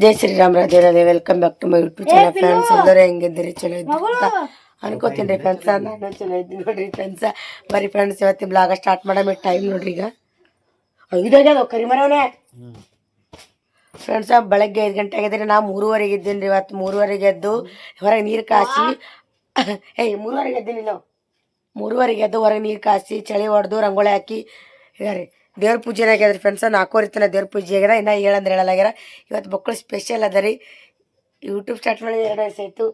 Jai Shriram Radhe Radhe welcome back to my YouTube channel friends. ಎಲ್ಲರೂ ಹೆಂಗಿದ್ದೀರಿ? ಚಲೋ ಇದ್ದೀರಿ ಅನ್ಕೋತೀನಿ ರೀ ಫ್ರೆಂಡ್ಸ. ನಾನು ಚಲೋ ಇದ್ದೀನಿ ನೋಡ್ರಿ ಫ್ರೆಂಡ್ಸ. ಬರೀ ಫ್ರೆಂಡ್ಸ್ ಇವತ್ತಿನ ಬ್ಲಾಗ ಸ್ಟಾರ್ಟ್ ಮಾಡೋ ಟೈಮ್ ನೋಡ್ರಿ. ಈಗ 5 ಆಗ್ಯದ ಕರಿಮರವನೇ ಫ್ರೆಂಡ್ಸ. ಬೆಳಗ್ಗೆ 5 ಗಂಟೆ ಆಗಿದ್ರೆ ನಾ 3:30 ಇದ್ದೀನಿ ರೀ. ಇವತ್ತು 3:30 ಎದ್ದು ಹೊರಗೆ ನೀರು ಕಾಸಿ 3:30 ಎದ್ದೀನಿ ನಾವು. 3:30 ಎದ್ದು ಹೊರಗೆ ನೀರು ಕಾಸಿ ಚಳಿ ಹೊಡೆದು ರಂಗೋಳಿ ಹಾಕಿ ಈಗ ರೀ ದೇವ್ರ ಪೂಜೆನೇ ಆಗ್ಯದ್ರಿ ಫ್ರೆಂಡ್ಸ. 4 ತನ ದೇವ್ರ ಪೂಜೆ ಆಗ್ಯದ. ಇನ್ನು ಹೇಳಂದ್ರೆ ಹೇಳಲಾಗ್ಯಾರ. ಇವತ್ತು ಮಕ್ಕಳು ಸ್ಪೆಷಲ್ ಅದ ರೀ. ಯೂಟ್ಯೂಬ್ ಸ್ಟಾರ್ಟ್ ಮಾಡಿ 2 ವರ್ಷ ಆಯಿತು.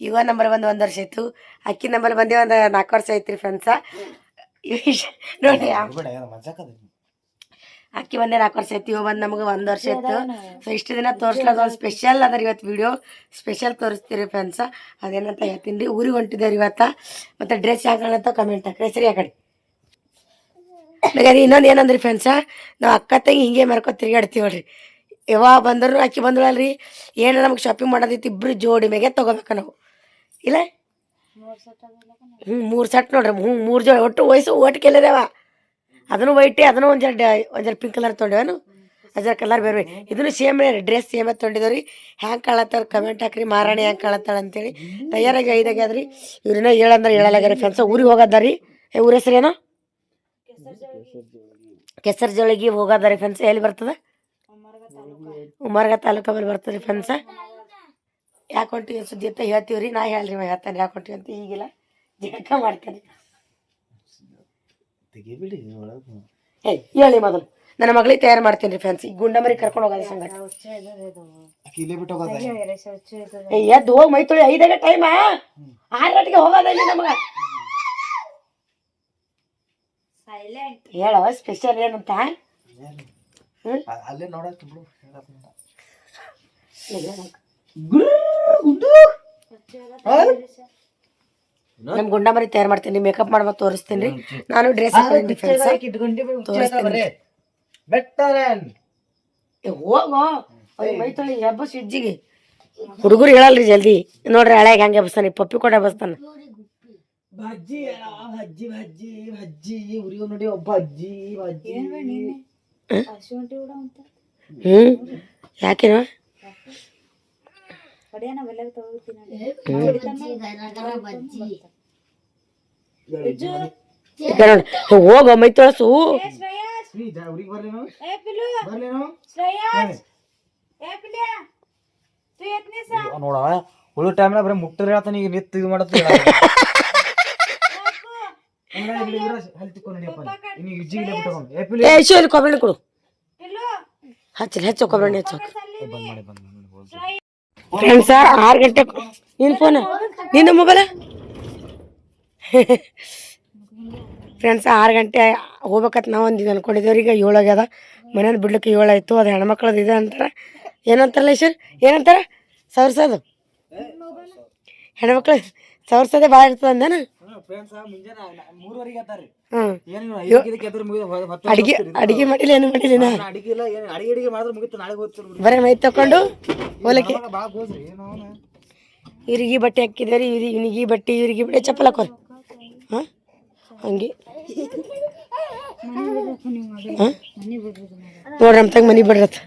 ಯುವ ನಂಬರ್ ಬಂದು 1 ವರ್ಷ ಆಯಿತು. ಅಕ್ಕಿ ನಂಬರ್ ಬಂದೇ ಒಂದು 4 ವರ್ಷ ಆಯ್ತು ರೀ ಫ್ರೆಂಡ್ಸ. ನೋಡಿ ಅಕ್ಕಿ ಬಂದೆ 4 ವರ್ಷ ಆಯ್ತು. ಇವ ಬಂದು ನಮಗೆ 1 ವರ್ಷ ಆಯ್ತು. ಸೊ ಇಷ್ಟು ದಿನ ತೋರಿಸ್ಲಾರ್ದು ಒಂದು ಸ್ಪೆಷಲ್ ಅದ ರೀ ಇವತ್ತು ವಿಡಿಯೋ. Special ತೋರಿಸ್ತೀರಿ friends. ಅದೇನಂತ ಹೇಳ್ತೀನಿ ರೀ. ಊರಿಗೆ ಹೊಂಟಿದ್ದೇವೆ ಇವತ್ತು. ಮತ್ತು ಡ್ರೆಸ್ ಹಾಕೋಣಂತ ಕಮೆಂಟ್ ಹಾಕ್ರಿ ಸರಿ. ಆ ಕಡೆ ಹಾಗಾದ್ರೆ ಇನ್ನೊಂದು ಏನಂದ್ರಿ ಫ್ರೆಂಡ್ಸ, ನಾವು ಅಕ್ಕ ತಂಗಿ ಹಿಂಗೆ ಮಾರ್ಕೊ ತಿರುಗಾಡ್ತೀವಿ ನೋಡ್ರಿ. ಯಾವಾಗ ಬಂದ್ರು ಅಕ್ಕಿ ಬಂದಳಲ್ರಿ, ಏನೋ ನಮ್ಗೆ ಶಾಪಿಂಗ್ ಮಾಡೋದೈತಿ ಇಬ್ಬರು ಜೋಡಿ ಮೇಗೆ ತೊಗೋಬೇಕ ನಾವು. ಇಲ್ಲ 3 ಸೆಟ್ ನೋಡ್ರಿ. 3 ಜೋಡಿ ಒಟ್ಟು ವಯಸ್ಸು ಒಟ್ಟು ಕೆಲರವ. ಅದನ್ನು ವೈಟೇ, ಅದನ್ನು ಒಂದು ಜರ ಪಿಂಕ್ ಕಲರ್ ತೊಗೊಂಡೇವನು. ಅದ್ರ ಕಲರ್ ಬೇರೆ ಇದನ್ನು ಸೇಮ್ ರೀ. ಡ್ರೆಸ್ ಸೇಮ ತೊಗೊಂಡಿದ್ದೇವೆ ರೀ. ಹ್ಯಾಂಗೆ ಕಾಣತ್ತಾರ ಕಮೆಂಟ್ ಹಾಕ್ರಿ. ಮಾರಾಣಿ ಹೆಂಗೆ ಕಾಣತ್ತಾಳ ಅಂತೇಳಿ. ತಯಾರಾಗಿ 5 ಆಗ್ಯಾದ್ರಿ. ಇವ್ರನ್ನ ಹೇಳಂದ್ರೆ ಹೇಳಲಾಗ್ಯಾರ ಫ್ರೆಂಡ್ಸ. ಊರಿಗೆ ಹೋಗೋದ ರೀ. ಊರ ಹೆಸರೇನೋ ಕೆಸರ್ ಜೋಳಿಗೆ ಹೋಗೋದಾರಿ ಫ್ರೆಂಡ್ಸ್. ಎಲ್ಲಿ ಬರ್ತದ? ಉಮರ್ಗ ತಾಲೂಕ ಬಲ್ಲಿ ಬರ್ತದೆ ಫ್ರೆಂಡ್ಸ. ಯಾಕೆ ಹೊಂಟಿವಿ ಸುದ್ದಿ ಅಂತ ಹೇಳ್ತೀವಿ ರೀ. ನಾ ಹೇಳ್ರಿ ಹೇಳ್ತಾನೆ ಯಾಕೆ ಹೊಂಟಿವಿ ಅಂತ. ಈಗಿಲ್ಲ ಜಳಕ ಮಾಡ್ತಾನೆ. ಹೇಳಿ ಮೊದಲು ನನ್ನ ಮಗಳಿಗೆ ತಯಾರು ಮಾಡ್ತೀನಿ ರೀ ಫ್ರೆಂಡ್ಸ್. ಈಗ ಗುಂಡಮರಿ ಕರ್ಕೊಂಡು ಹೋಗೋದು ಸಂಗಟ. ಎದ್ದು ಹೋಗಿ ಮೈ ತೊಳಿ. 5 ಟೈಮ 6 ಗಂಟೆಗೆ ಹೋಗೋದಲ್ಲಿ ನಮಗ. ಹೇಳವ ಸ್ಪೆಷಲ್ ಏನಂತ. ನಮ್ ಗುಂಡಮರಿ ತಯಾರು ಮಾಡ್ತೀನಿ. ಮೇಕಪ್ ಮಾಡ್ಬೇಕು ತೋರಿಸ್ತೀನಿ ರೀ. ನಾನು ಡ್ರೆಸ್ ಹಾಕೊಂಡಿ ಫ್ರೆಂಡ್ಸ್ ತೋರಿಸ್ತೀನಿ. ಹೋಗೋ ಮೈ ತೊಳಿ ಹಬ್ಬ ಸ್ವಿಜ್ಜಿಗೆ. ಹುಡುಗರು ಹೇಳಲ್ರಿ ಜಲ್ದಿ. ನೋಡ್ರಿ ಹಳೆಗೆ ಹಂಗೆ ಬಸ್ತಾನೆ. ಪಪ್ಪಿ ಕೊಡ ಬಸ್ತಾನ. ಭಜ್ಜಿ ಭಜ್ಜಿ ಭಜ್ಜಿ ಭಜ್ಜಿ ಉರಿಯೋ ನೋಡಿ. ಒಬ್ಬ ಅಜ್ಜಿ ಭಜ್ಜಿ. ಯಾಕೇನೋ ಹೋಗ ಮೈ ತೊಳಸು. ನೋಡ ಉಳು ಟೈಮ್ನಾಗ ಬರೀ ಮುಟ್ಟರೆ ಹೇಳ್ತಾನೆ. ಈಗ ನಿತ್ತು ಇದು ಮಾಡತ್ತ ಕೊಬ್ಬರಿ ಕೊಡು. ಹಚ್ಚಿ ಹೆಚ್ಚು ಕೊಬ್ಬರಿ ಹೆಚ್ಚು ಫ್ರೆಂಡ್ಸ. 6 ಗಂಟೆ ನಿನ್ನ ಫೋನ್ ನಿನ್ನ ಮೊಬೈಲ ಫ್ರೆಂಡ್ಸ. 6 ಗಂಟೆ ಹೋಗ್ಬೇಕತ್ ನಾವು ಒಂದು ಇದು ಅನ್ಕೊಂಡಿದ್ದೇವ್ರಿ. ಈಗ 7 ಆಗ್ಯದ. ಮನೇಲಿ ಬಿಡ್ಲಿಕ್ಕೆ 7 ಆಯಿತು. ಅದು ಹೆಣ್ಮಕ್ಳದ್ದು ಇದೆ ಅಂತಾರೆ. ಏನಂತಾರಲ್ಲ ಈಶ್ವರ್ ಏನಂತಾರೆ? ಸವರ್ಸೋದು ಹೆಣ್ಮಕ್ಳು ಸವರ್ಸೋದೇ ಭಾಳ ಇರ್ತದೆ ಅಂದೇನ. ಅಡಿಗೆ ಮಾಡಿಲ್ಲ ಏನು ಮಾಡಿಲ್ಲ. ಬರೀ ಮೈ ತಕೊಂಡು ಹೋಲಕ್ಕೆ ಇವ್ರಿಗೆ ಬಟ್ಟೆ ಹಾಕಿದ್ದಾರೆ. ಇವನಿಗೆ ಬಟ್ಟೆ ಇವ್ರಿಗೆ ಬಟ್ಟೆ ಚಪ್ಪಲ್ ಹಾಕೋರು. ಹಾಂ ಹಂಗೆ ನೋಡ್ರಿ ನಮ್ಮ ತಂಗ ಮನೆ ಬಿಡ್ರತ್.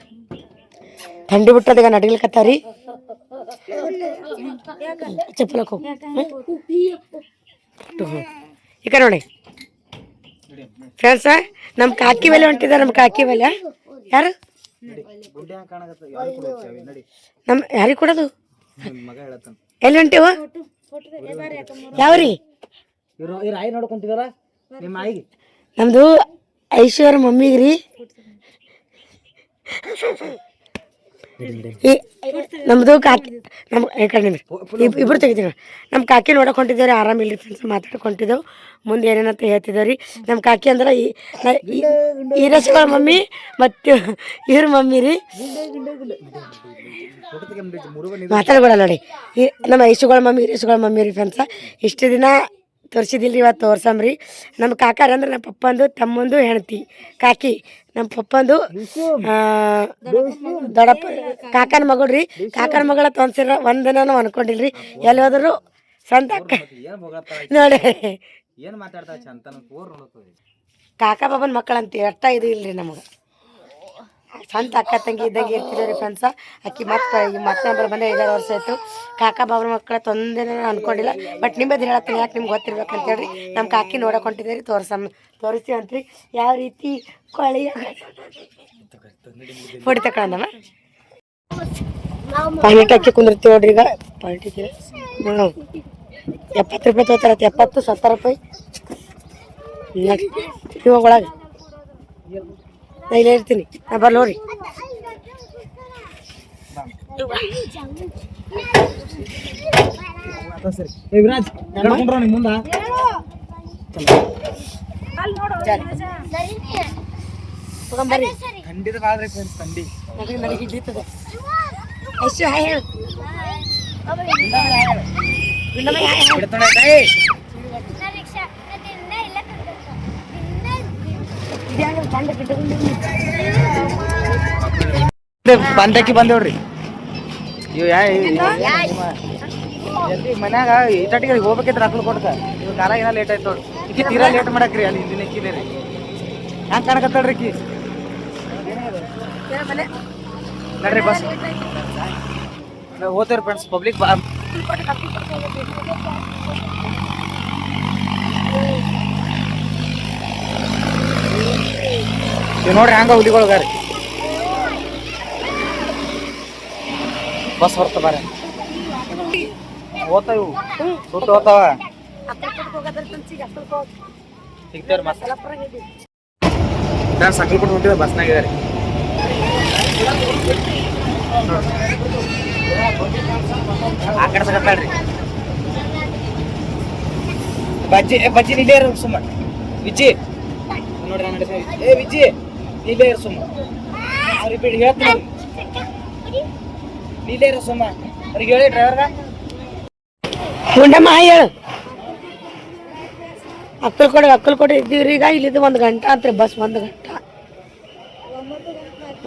ಥಂಡಿ ಬಿಟ್ಟದೀಗ ನಡಿಗ್ಲಿಕತ್ತಾರಿ. ಚಪ್ಪಲ್ ಹಾಕೋ ಈಗ ನೋಡಿ ಫ್ರೆಂಡ್ಸ. ನಮ್ಮ ಕಾಕಿ ಮೇಲೆ ಹೊಂಟಿದ್ದಾರೆ. ನಮ್ಮ ಕಾಕಿ ಮೇಲೆ ಯಾರು ನಮ್ಮ ಯಾರಿಗೆ ಕೊಡೋದು? ಎಲ್ಲಿ ಹೊಂಟಿವ? ಯಾವ್ರಿ? ನಮ್ದು ಐಶ್ವರ್ಯ ಮಮ್ಮಿಗೆ ರೀ. ನಮ್ದು ಕಾಕಿ ನಮ್ಮ ಇಬ್ಬರು ತೆಗಿತೀವಿ. ನಮ್ಮ ಕಾಕಿ ನೋಡಕ್ ಹೊಂಟಿದ್ದೇವ್ರಿ. ಆರಾಮಿಲ್ರಿ ಫ್ರೆಂಡ್ಸ್. ಮಾತಾಡ್ಕೊಂತಿದ್ದೆವು. ಮುಂದೆ ಏನೇನಂತ ಹೇಳ್ತಿದ್ದೇವೆ ರೀ. ನಮ್ಮ ಕಾಕಿ ಅಂದ್ರೆ ಈರೇಶ್ಗಳ ಮಮ್ಮಿ ಮತ್ತು ಇವ್ರ ಮಮ್ಮಿ ರೀ. ಮಾತಾಡ್ಬೇಡ ನೋಡಿ. ನಮ್ಮ ಐಶುಗಳ ಮಮ್ಮಿ ಈರೇಶ್ಗಳ ಮಮ್ಮಿ ರೀ ಫ್ರೆಂಡ್ಸ. ಇಷ್ಟು ದಿನ ತೋರಿಸಿದಿಲ್ಲ ರೀ. ಇವತ್ತು ತೋರ್ಸಂಬ್ರಿ. ನಮ್ಮ ಕಾಕಾರ ಅಂದ್ರೆ ನಮ್ಮ ಪಪ್ಪಂದು ತಮ್ಮಂದು ಹೆಂಡತಿ ಕಾಕಿ. ನಮ್ಮ ಪಪ್ಪಂದು ದೊಡ್ಡಪ್ಪ ಕಾಕನ ಮಗಳು ರೀ. ಕಾಕನ ಮಗಳ ತೊನ್ಸಿರ ಒಂದಿನ ಅನ್ಕೊಂಡಿಲ್ರಿ. ಎಲ್ಲಿ ಹೋದ್ರು ಸ್ವಂತ ಅಕ್ಕ ನೋಡಿ. ಕಾಕ ಬಾಬನ ಮಕ್ಕಳಂತ ಅಷ್ಟ ಇದು ಇಲ್ರಿ ನಮಗೆ. ಸ್ವಂತ ಅಕ್ಕ ತಂಗಿ ಇದ್ದಂಗೆ ಇರ್ತಿದ್ದೇವೆ ಫ್ರೆಂಡ್ಸ. ಅಕ್ಕಿ ಮತ್ತೆ ನಂಬರ್ ಬಂದೆ 5 ವರ್ಷ ಆಯಿತು. ಕಾಕ ಬಾಬ್ರ ಮಕ್ಕಳ ತೊಂದರೆ ಅನ್ಕೊಂಡಿಲ್ಲ. ಬಟ್ ನಿಮ್ಮದು ಹೇಳತ್ತೀನಿ, ಯಾಕೆ ನಿಮ್ಗೆ ಗೊತ್ತಿರ್ಬೇಕಂತೇಳಿ ನಮ್ಮ ಕಾಕಿ ನೋಡಕ್ಕೆ ಹೊಂಟಿದ್ದೀರಿ. ತೋರಿಸ್ತೀವಿ ಅಂತ್ರಿ ಯಾವ ರೀತಿ ಕೊಳಿ ಹೊಡಿ ತಕೊಂಡಮ್ಮ. ಪಾಯಿಂಟ್ ಹಾಕಿ ಕುಂದಿರ್ತೀವಿ ನೋಡ್ರಿ. ಈಗ ಪಾಯಿಂಟ್ ಇದ್ದೀವಿ 70 ರೂಪಾಯಿ ತೊಗೋತಾರ. 70 70 ರೂಪಾಯಿ ನೋಡಿ. ಇವಾಗ ಒಳಗೆ ನಾ ಇಲ್ಲೇ ಇರ್ತೀನಿ. ನಾ ಬರ್ಲಿ ನೋಡ್ರಿ. ಬರ್ರಿ ಖಂಡಿತ ಕಾದ್ರಿ ಫ್ರೆಂಡ್ಸ್, ಥಂಡಿ ನನಗೆ ಹಿಡಿತದೆ. ಅಷ್ಟು ಹಾಯ್ ಹೇಳು. ಬಂದಕ್ಕೆ ಬಂದೇವ್ರಿ. ಇವ್ ಮನ್ಯಾಗ ಇಟಾಟಿಗೆ ಹೋಗ್ಬೇಕಿದ್ರೆ ಅಕ್ಳು ಕೊಡ್ತ. ಇವ್ ಕಾಲ ಏನ ಲೇಟ್ ಆಯ್ತು ನೋಡ್ರಿ. ಈಕಿ ತೀರಾ ಲೇಟ್ ಮಾಡಕ್ರಿ. ಅಲ್ಲಿ ಹಿಂದಿನ ಇಕ್ಕಿದೆ ರೀ. ಹ್ಯಾಂಗ ಕಾಣಕತ್ತಾಳ್ರಿ ಈಕಿ ನಡ್ರಿ ಬಸ್ ಹೋಗ್ತೇವ್ರಿ ಫ್ರೆಂಡ್ಸ್. ಪಬ್ಲಿಕ್ ಇವ್ ನೋಡ್ರಿ ಹಂಗ ಹುಲಿಗೊಳಗಾರಿ. ಬಸ್ ಹೊರ್ತ ಬಾರ ಹೋಗ್ತಾವ, ಇವು ಸುಟ್ಟು ಹೋಗ್ತಾವ. ಸಿಗ್ತೇವ್ರಿ ಮಸ್ತ್ ಫ್ರೆಂಡ್ಸ್. ಸಕಲ್ ಕೊಟ್ಟು ಹೊಂಟಿದ ಬಸ್ನಾಗ ಇದಾರೆ. ಆ ಕಡೆ ಸಕತ್ತಾಳ್ರಿ. ಬಜ್ಜಿ ನಿಲ್ಲೇ ಇರು ಸುಮ್ಮ. ವಿಜ್ಜಿ ನೋಡ್ರಿ ಏ ವಿಜ್ಜಿ ನಿಲ್ಲೇ ಇರು ಸುಮ್ಮ. ಅವ್ರಿಗೆ ಬಿಡಿ ಹೇಳ್ತೀನಿ. ನಿಲ್ಲೇ ಇರು ಸುಮ್ಮ. ಅವ್ರಿಗೆ ಹೇಳಿ ಡ್ರೈವರ್ಗ. ಗುಂಡಮ್ಮ ಹೇಳು. ಅಕ್ಕಲ್ಕೋಟೆ ಇದ್ದೀವ್ರಿ. ಈಗ ಇಲ್ಲಿದ್ದು 1 ಗಂಟೆ ಅಂತ್ರಿ ಬಸ್. 1 ಗಂಟೆ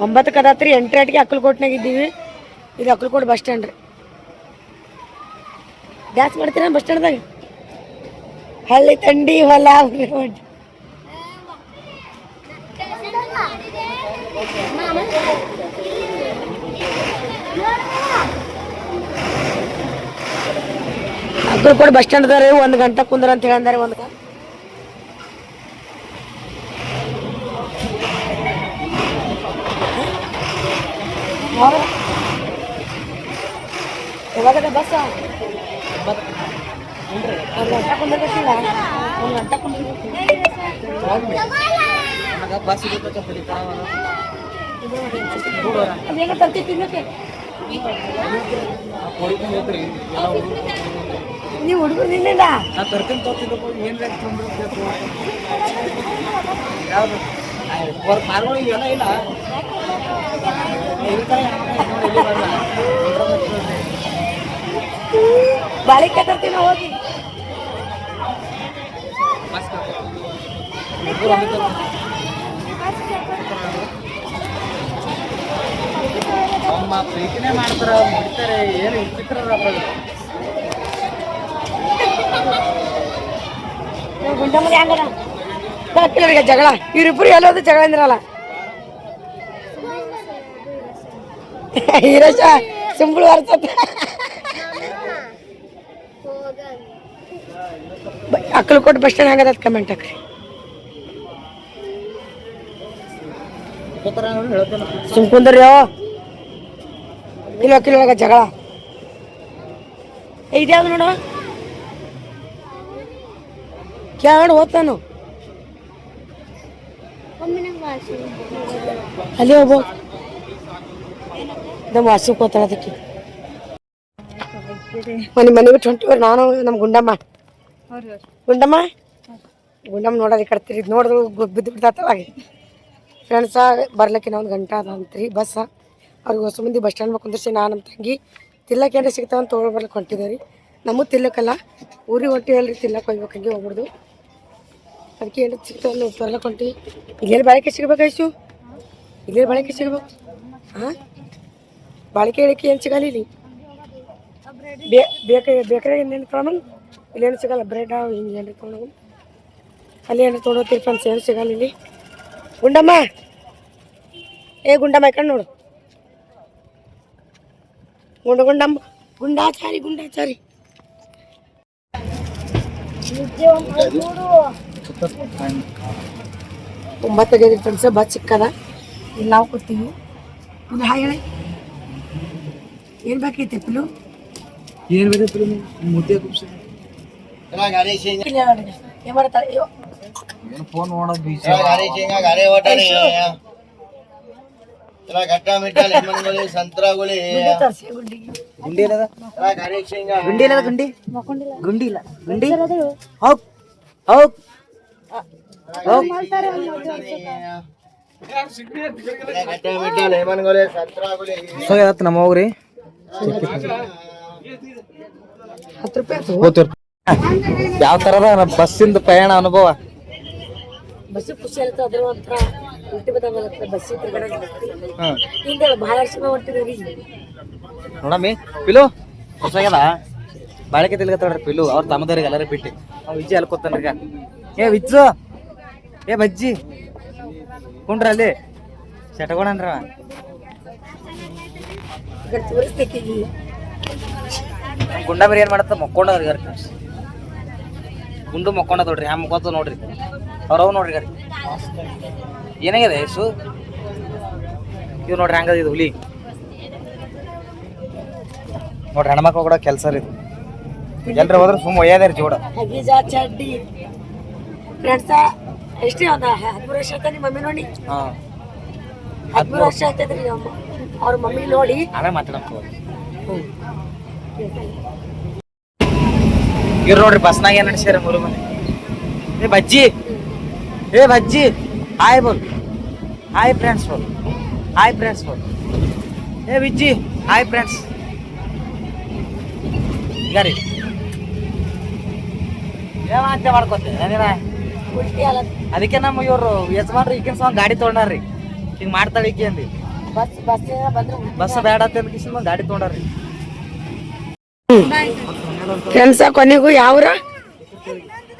9 ಕದಾತ್ರಿ. 8 ಗಂಟೆಗೆ ಅಕ್ಕಲ್ಕೋಟ್ನಾಗ ಇದ್ದೀವಿ. ಇದು ಅಕ್ಕಲ್ಕೋಟೆ ಬಸ್ ಸ್ಟ್ಯಾಂಡ್ ರೀ. ಡ್ಯಾನ್ಸ್ ಮಾಡ್ತೀರ ಬಸ್ ಸ್ಟ್ಯಾಂಡ್ದಾಗ? ಹಳ್ಳಿ ತಂಡಿ ಹೊಲ ಅಕ್ಕಲ್ಕೋಟೆ ಬಸ್ ಸ್ಟ್ಯಾಂಡ್ ಅದಾರೆ. 1 ಗಂಟೆ ಕುಂದ್ರ ಅಂತ ಹೇಳಂದಾರೆ. 1 ಗಂಟೆ ಯಾವಾಗದ ಬಸ್? 1 ಗಂಟೆ ಕುಂದಿರ್ಬೇಕಿಲ್ಲ. 1 ಗಂಟೆ ಬಸ್ ಅದೇಗ ತರ್ತಿ ತಿನ್ನಕ್ಕೆ ನೀವು ಹುಡುಗರು ನಿನ್ನಿಂದ ನಾ ತರ್ತೀನಿ ತೋತಿದ್ದಪ್ಪ. ಏನ್ ಬೇಕು ತೊಂದ್ರೆ ಯಾವ್ದು ಮಾರ್ಗಳು ಇವೆಲ್ಲ ಇಲ್ಲ. ಬಾಳಿಕೆ ತರ್ತೀವಿ ಹೋಗಿ. ಅಮ್ಮ ಪ್ರೀತಿನೇ ಮಾಡ್ತಾರ, ಮುಡಿತಾರೆ. ಏನು ಇರ್ತಿಕ್ರ ಗುಂಡಮ್ಮನ ಹೆಂಗದ ಜಗಳ. ಇವ್ರಿಬ್ರು ಎಲ್ಲೋದು ಜಗಳ ಅಂದ್ರಲ್ಲ. ಹೀರೋಶ ಸಿಂಪಲ್ ಬರ್ತದೆ. ಅಕ್ಕಲ್ಕೋಟೆ ಬಸ್ ಸ್ಟ್ಯಾಂಡ್ ಹಂಗದ ಕಮೆಂಟ್ ಹಾಕ್ರಿ. ಸುಮ್ಕುಂದ್ರಿ ಕಿಲೋಗ ಜಗಳ. ಇದ್ಯಾವ್ದು ನೋಡು ಕೇಳ ಓದ್ತಾನು. ಅಲ್ಲಿ ಹೋಗ್ಬೋ ನಮ್ಮ ವಾಸಕ್ಕೆ ಹೋಗ್ತಾಳ. ಅದಕ್ಕೆ ಮನೆ ಬಿಟ್ಟು ಹೊಂಟಿವ್ರಿ ನಾನು ನಮ್ಮ ಗುಂಡಮ್ಮ. ಗುಂಡಮ್ಮ ನೋಡೋದು ಕಟ್ತೀರಿ. ಇದು ನೋಡಿದ್ರು ಬಿದ್ದು ಬಿಡ್ತಾತಲ್ಲ. ಫ್ರೆಂಡ್ಸ ಬರ್ಲಿಕ್ಕೆ 1 ಗಂಟೆ ಅದಂತ್ರಿ ಬಸ್. ಅವ್ರಿಗೆ ಹೊಸ ಮಂದಿ ಬಸ್ ಸ್ಟ್ಯಾಂಡ್ ಕುಂದಿರ್ಸಿ ನಾನು ನಮ್ಮ ತಂಗಿ ತಿಲ್ಲಕ್ಕೆ ಏನಾರ ಸಿಗ್ತಾವಂತ ತೊಗೊಂಡು ಬರ್ಲಿಕ್ಕೆ ಹೊಂಟಿದ್ದೇವೆ ರೀ. ನಮಗೆ ತಿಲ್ಲಕ್ಕಲ್ಲ, ಊರಿಗೆ ಹೊಂಟಿವಲ್ರಿ. ತಿಲ್ಲಕ್ಕೆ ಹೋಗ್ಬೇಕು, ಹಂಗೆ ಹೋಗ್ಬಿಡ್ದು. ಅದಕ್ಕೆ ಏನು ಸಿಗ್ತಾವಲ್ಲ ತರ್ಲಕ್ಕೆ ಹೊಂಟಿ. ಇಲ್ಲೇನು ಬಾಳಿಕೆ ಸಿಗ್ಬೇಕಾಯ್ತು. ಇಲ್ಲೇ ಬಾಳಿಕೆ ಸಿಗ್ಬೇಕು. ಹಾಂ ಬಾಳಿಕೆ ಹೇಳಿಕೆ ಏನು ಸಿಗಲ್ಲ ಇಲ್ಲಿ. ಬೇಕರಿ ಏನೇನು ತೊಗೊಂಡು ಇಲ್ಲೇನು ಸಿಗಲ್ಲ. ಬ್ರೆಡ್ ಹಿಂಗೆ ಏನ್ರಿ ತೊಗೊಂಡು ಅಲ್ಲಿ ಏನಾರು ತೊಗೊಂಡೋಗ್ತೀರಿ ಫ್ರೆಂಡ್ಸ್. ಏನು ಸಿಗಲ್ಲ ಇಲ್ಲಿ. ಗುಂಡಮ್ಮ ಏ ಗುಂಡ ಮೈಕಂಡು ನೋಡು ಗುಂಡಮ್ಮ ಗುಂಡಾಚಾರಿ ಒಂಬತ್ತಾಗೈದು ಫ್ರೆಂಡ್ಸ್ ಬಸ್ ಸಿಕ್ಕದ ಇಲ್ಲಿ ನಾವು ಕೂತೀವಿ ಒಂದು ಹಾಯ್ ಹೇಳಿ ಏನು ಬೇಕೈತಿ ಪಿಲು ಏನು ಬೇಕೈತಿ ಮುದ್ದೆ ಕುಬ್ಸಿ ಏನು ಮಾಡ್ತಾರೆ ಅಯ್ಯೋ ಫೋನ್ ನೋಡೋದು ಬೀಚ್ ಸಂತ್ರಾಗುಳಿ ಗುಂಡಿ ಇಲ್ಲದ ಗುಂಡಿ ಗುಂಡಿ ಇಲ್ಲ ಗುಂಡಿ ಹೋಗ್ ಹೋಗ್ ನಮ್ಮ ಹೋಗ್ರಿ 10 ರೂಪಾಯಿ ಯಾವ ತರದ ಬಸ್ಸಿಂದ ಪ್ರಯಾಣ ಅನುಭವ ಬಸ್ಸು ಖುಷಿ ಆಗುತ್ತೆ ಅದ್ರ ಒಂಥರ ಉಲ್ಟಿ ಬದಂಗ ಬಸ್ಸು ತಿರ್ಗಾಡ ಭಾಳ ವರ್ಷ ಹೊಂಟಿದ್ರಿ ನೋಡಮ್ಮಿ ಪಿಲು ಹೊಸಾಗ್ಯದ ಬಾಳಿಕೆ ತಿಳ್ಕತ್ತವ್ರಿ ಪಿಲು ಅವ್ರ ತಮ್ಮದವ್ರಿಗೆ ಎಲ್ಲರೂ ಬಿಟ್ಟು ಅವ್ ವಿಜ್ಜಿ ಅಲ್ಕೋತಾನ್ರಿಗ ಏ ವಿಜ್ಜು ಏ ಬಜ್ಜಿ ಕುಂಡ್ರ ಅಲ್ಲಿ ಚಟಗೋಣನ್ರ ತೋರಿಸ್ತೈತಿ ಗುಂಡ ಬೇರೆ ಏನ್ ಮಾಡತ್ತ ಮಕ್ಕೊಂಡವ್ರಿ ಗುಂಡು ಮಕ್ಕೊಂಡ ನೋಡ್ರಿ ಹ್ಯಾಂಗ ಮಕ್ಕೋತ ನೋಡ್ರಿ ಅವ್ರವ್ ನೋಡ್ರಿ ಗರಿ ಏನಾಗಿದೆ ಯಶು ಇವ್ ನೋಡ್ರಿ ಹಂಗದ ಇದು ಹುಲಿ ನೋಡ್ರಿ ಹೆಣ್ಮಕ್ಳು ಕೂಡ ಕೆಲಸ ರೀ ಎಲ್ರ ಹೋದ್ರೆ ಸುಮ್ಮ ಒಯ್ಯದಾರಿ ಜೋಡ ಹಗೀಜಾ ಚಡ್ಡಿ ಫ್ರೆಂಡ್ಸ ಎಷ್ಟೇ ಒಂದು 13 ವರ್ಷ ಆಯ್ತಾ ನಿಮ್ಮ ಮಮ್ಮಿ ನೋಡಿ 13 ವರ್ಷ ಆಯ್ತದ್ರಿ ಅವ್ರ ಮಮ್ಮಿ ನೋಡಿ ಆಮೇಲೆ ಮಾತಾಡಕ್ ಇವ್ರು ನೋಡ್ರಿ ಬಸ್ನಾಗ ಏನ್ ನಡ್ಸ್ಯಾರ ಮೂರು ಮಂದಿ ಏ ಬಜ್ಜಿ ಹಾಯ್ ಬೋಲ್ ಹಾಯ್ ಫ್ರೆಂಡ್ಸ್ ಬೋಲ್ ಏ ವಿಜ್ಜಿ ಹಾಯ್ ಫ್ರೆಂಡ್ಸ್ ಈಗ ರೀ ಏನ ಮಾಡ್ಕೋತೇನೆ ಅದಕ್ಕೆ ನಮ್ಮ ಇವ್ರು ಯಜಮಾನ್ರಿ ಈಗಿನ ಸಹ ಗಾಡಿ ತೊಗೊಂಡಾರ್ರಿ ಹಿಂಗ್ ಮಾಡ್ತಾಳೆ ಈಕಿ ಅಂದಿ ಬಸ್ ಬೇಡ ಅಂತ ಕಿಸಿನ ಗಾಡಿ ತೊಗೊಂಡಾರ್ರಿ ಫ್ರೆಂಡ್ಸ ಕೊನೆಗೂ ಯಾವ್ರ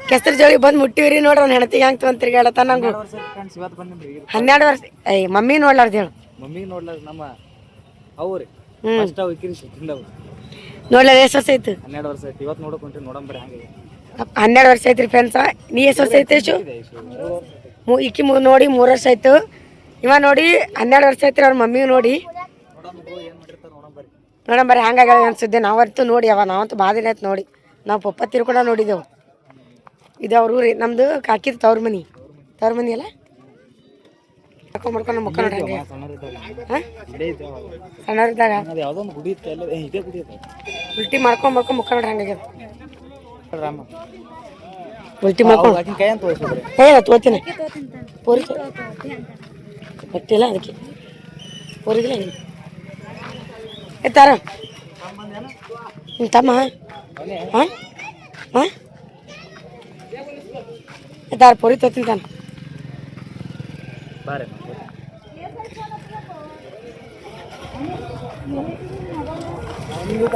ಕೆಸರು ಜೋಳಿಗೆ ಬಂದು ಮುಟ್ಟಿವ್ರಿ ನೋಡ್ರಿ ಅವ್ನ ಹೆಣತಿಗೆ ಹಂಗೆ ತೊಗೊಂಡ್ ತಿರ್ಗಾಡತ್ತ ನಂಗು 12 ವರ್ಷ ಏಯ್ ಮಮ್ಮಿ ನೋಡ್ಲಾರ್ದು ಹೇಳು ಮಮ್ಮಿ ನೋಡ್ಲಾರ ನಮ್ಮ ಅವ್ರಿ ನೋಡ್ಲಾರ ಎಷ್ಟು ವರ್ಷ ಆಯ್ತು 12 ವರ್ಷ ಆಯ್ತು ಇವತ್ತು ನೋಡಕೊಂಡ್ರಿ ನೋಡಂಬ್ರಿ ಹಂಗೆ 12 ವರ್ಷ ಐತ್ರಿ ಫ್ರೆಂಡ್ಸ ನೀ ಎಷ್ಟು ವರ್ಷ ಐತೆ ಈಕಿ ನೋಡಿ 3 ವರ್ಷ ಆಯ್ತು ಇವ ನೋಡಿ 12 ವರ್ಷ ಐತ್ರಿ ಅವ್ರ ಮಮ್ಮಿ ನೋಡಿ ನೋಡಂಬರಿ ಹಂಗಾಗ ಅನ್ಸಿದ್ದೆ ನಾವಂತೂ ನೋಡಿ ನಾವಂತೂ ಭಾಳ ದಿನ ಆಯ್ತು ನೋಡಿ ನಾವು ಪಪ್ಪ ತಿರ್ಕೊಂಡ ನೋಡಿದೆವು ಇದು ಅವ್ರ ಊರಿ ನಮ್ದು ಕಾಕಿದ ತವ್ರ ಮನಿ ಅಲ್ಲ ಮಾಡ್ಕೊಂಡು ಮಕ್ಕ ನೋಡ್ರಿ ಹಂಗೆ ಸಣ್ಣವ್ರಿದ್ದಾಗ ಉಲ್ಟಿ ಮಾಡ್ಕೊಂಡು ಮುಕ್ಕ ನೋಡ್ರಿ ಹಂಗಾಗ್ಯದ ಉಲ್ಟಿ ಮಾಡ್ಕೊಂಡು ಏ ತೋತೀನಿ ಗೊತ್ತಿಲ್ಲ ಅದಕ್ಕೆ ಪೋರಿಗಿಲ್ಲ ತಾರ ನಿಮ್ಮ ತಮ್ಮ ಹಾಂ ತಾರ ಪೊರಿ ತೋತೀನಿ ತಾನ ಹಿಂಗೆ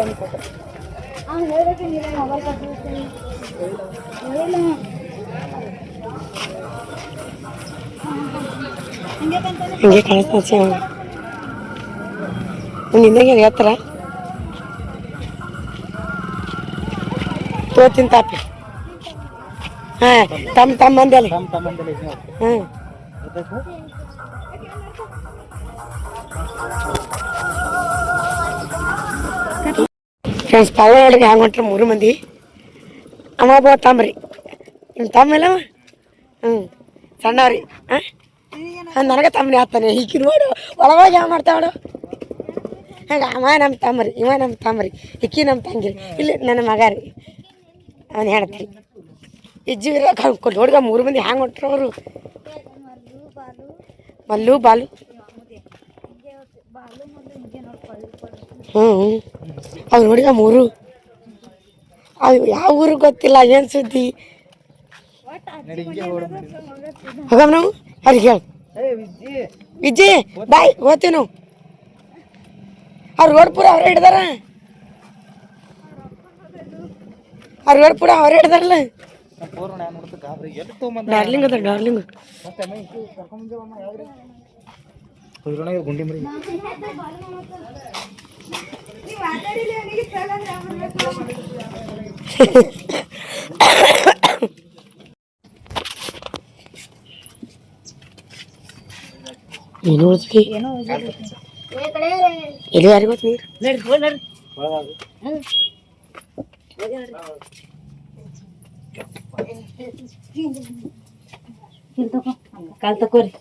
ಕಾಣಿಸ್ತಾ ನಿಂದಂಗೆ ಹೇಳ್ತಾರ ತೋತಿನ ತಾಪಿ ಹಾಂ ತಮ್ಮ ಮಂದಲ್ಲಿ ಹಾಂ ಫ್ರೆಂಡ್ಸ್ ಪಾವ ನೋಡ್ರಿ ಹ್ಯಾಂಗ ಹೊಂಟ್ರಿ 3 ಮಂದಿ ಅಮ್ಮ ಒಬ್ಬ ತಮ್ಮರಿ ನಿಮ್ಮ ತಮ್ಮ ಇಲ್ಲವ ಸಣ್ಣವ್ರಿ ನನಗೆ ತಮ್ಮನೇ ಆಗ್ತಾನೆ ಈಕಿ ನೋಡು ಒಳಗೆ ಯಾವ ಮಾಡ್ತಾವಳು ಹಂಗೆ ಅವ ನಮ್ಮ ತಮ್ಮರಿ ಇವ ನಮ್ಮ ತಮ್ಮರಿ ಇಕ್ಕಿ ನಮ್ಮ ತಂಗಿರಿ ಇಲ್ಲಿ ನನ್ನ ಮಗ ರೀ ಅವನು ಹೇಳ್ತೀರಿ ಇಜ್ಜಿ ನೋಡ್ಗ 3 ಮಂದಿ ಹ್ಯಾಂಗೆ ಹೊಂಟ್ರು ಅವರು ಮಲ್ಲು ಬಾಲು ಅವ್ರು ನೋಡಿಗ 3 ಅವು ಯಾವ ಊರಿಗೆ ಗೊತ್ತಿಲ್ಲ ಏನು ಸುದ್ದಿ ಹೋಗಮ್ ನಾವು ಅವ್ರಿಗೆ ಹೇಳು ವಿಜಯ್ ಬಾಯ್ ಹೋಗ್ತೀವಿ ನಾವು ಅವ್ರು ರೋಡ್ ಪೂರ ಅವರೇ ಹಿಡ್ದಾರ ಅವರೇ ಹಿಡ್ದಾರಲ್ಲ ಡಾರ್ಲಿಂಗ್ ಅದ ಡಾರ್ಲಿಂಗ್ ಕುದ್ರೋಣ ಗುಂಡಿ ಮರಿ ಏನು ಉಳಿದ್ರಿ ಇಲ್ಲಿ ಯಾರಿಗೂ ಗೊತ್ತು ನೀರು ಕಾಲ್ ತಕೋರಿ